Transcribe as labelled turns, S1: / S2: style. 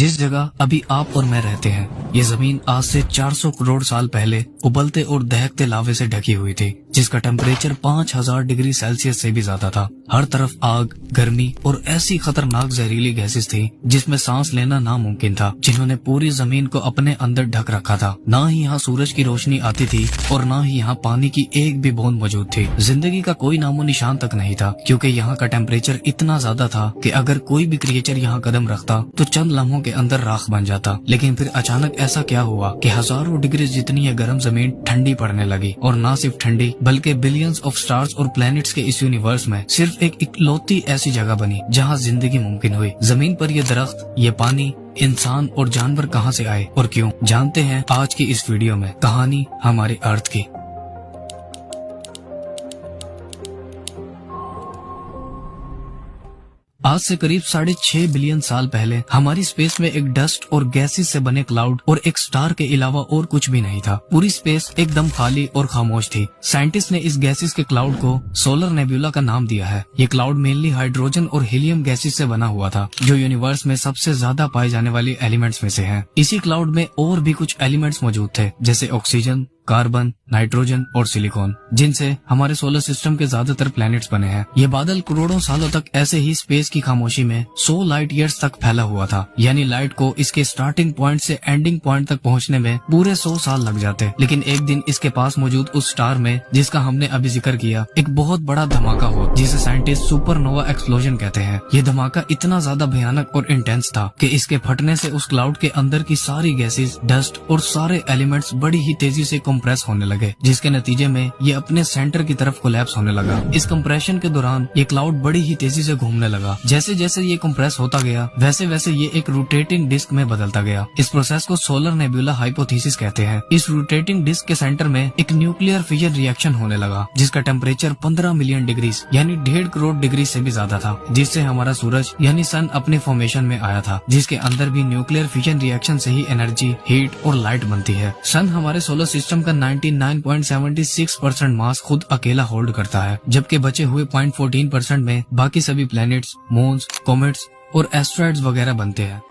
S1: जिस जगह अभी आप और मैं रहते हैं, ये जमीन आज से 400 करोड़ साल पहले उबलते और दहकते लावे से ढकी हुई थी, जिसका टेम्परेचर 5000 डिग्री सेल्सियस से भी ज्यादा था। हर तरफ आग, गर्मी और ऐसी खतरनाक जहरीली गैसेस थी जिसमें सांस लेना नामुमकिन था, जिन्होंने पूरी जमीन को अपने अंदर ढक रखा था। ना ही यहाँ सूरज की रोशनी आती थी और ना ही यहाँ पानी की एक भी बूंद मौजूद थी। जिंदगी का कोई नामो निशान तक नहीं था, क्योंकि यहाँ का टेम्परेचर इतना ज्यादा था कि अगर कोई भी क्रिएचर यहाँ कदम रखता तो चंद लम्हों के अंदर राख बन जाता। लेकिन फिर अचानक ऐसा क्या हुआ कि हजारों डिग्री जितनी ये गर्म जमीन ठंडी पड़ने लगी, और ना सिर्फ ठंडी बल्कि बिलियंस ऑफ स्टार्स और प्लैनेट्स के इस यूनिवर्स में सिर्फ एक इकलौती ऐसी जगह बनी जहाँ जिंदगी मुमकिन हुई। जमीन पर ये दरख्त, ये पानी, इंसान और जानवर कहाँ से आए और क्यों, जानते हैं आज की इस वीडियो में। कहानी हमारे अर्थ की। आज से करीब 6.5 बिलियन साल पहले हमारी स्पेस में एक डस्ट और गैसेस से बने क्लाउड और एक स्टार के अलावा और कुछ भी नहीं था। पूरी स्पेस एकदम खाली और खामोश थी। साइंटिस्ट ने इस गैसेस के क्लाउड को सोलर नेबुला का नाम दिया है। ये क्लाउड मेनली हाइड्रोजन और हीलियम गैसेस से बना हुआ था, जो यूनिवर्स में सबसे ज्यादा पाए जाने वाली एलिमेंट्स में से हैं। इसी क्लाउड में और भी कुछ एलिमेंट्स मौजूद थे, जैसे ऑक्सीजन, कार्बन, नाइट्रोजन और सिलिकॉन, जिनसे हमारे सोलर सिस्टम के ज्यादातर प्लैनेट्स बने हैं। ये बादल करोड़ों सालों तक ऐसे ही स्पेस की खामोशी में 100 लाइट ईयर्स तक फैला हुआ था। यानी लाइट को इसके स्टार्टिंग पॉइंट से एंडिंग पॉइंट तक पहुंचने में पूरे 100 साल लग जाते। लेकिन एक दिन इसके पास मौजूद उस स्टार में, जिसका हमने अभी जिक्र किया, एक बहुत बड़ा धमाका हुआ, जिसे साइंटिस्ट सुपरनोवा एक्सप्लोजन कहते हैं। ये धमाका इतना ज्यादा भयानक और इंटेंस था कि इसके फटने से उस क्लाउड के अंदर की सारी गैसेस, डस्ट और सारे एलिमेंट्स बड़ी ही तेजी से कंप्रेस होने लगे, जिसके नतीजे में ये अपने सेंटर की तरफ कोलैप्स होने लगा। इस कंप्रेशन के दौरान ये क्लाउड बड़ी ही तेजी से घूमने लगा। जैसे जैसे ये कंप्रेस होता गया, वैसे वैसे ये एक रोटेटिंग डिस्क में बदलता गया। इस प्रोसेस को सोलर नेबुला हाइपोथेसिस कहते हैं। इस रोटेटिंग डिस्क के सेंटर में एक न्यूक्लियर फिजन रिएक्शन होने लगा, जिसका टेम्परेचर 15 मिलियन डिग्री यानी 1.5 करोड़ डिग्री से भी ज्यादा था, जिससे हमारा सूरज यानी सन अपने फॉर्मेशन में आया था, जिसके अंदर भी न्यूक्लियर फिजन रिएक्शन से ही एनर्जी, हीट और लाइट बनती है। सन हमारे सोलर सिस्टम का 99.76% मास खुद अकेला होल्ड करता है, जबकि बचे हुए 0.14% में बाकी सभी प्लैनेट्स, मून्स, कॉमेट्स और एस्ट्रॉइड्स वगैरह बनते हैं।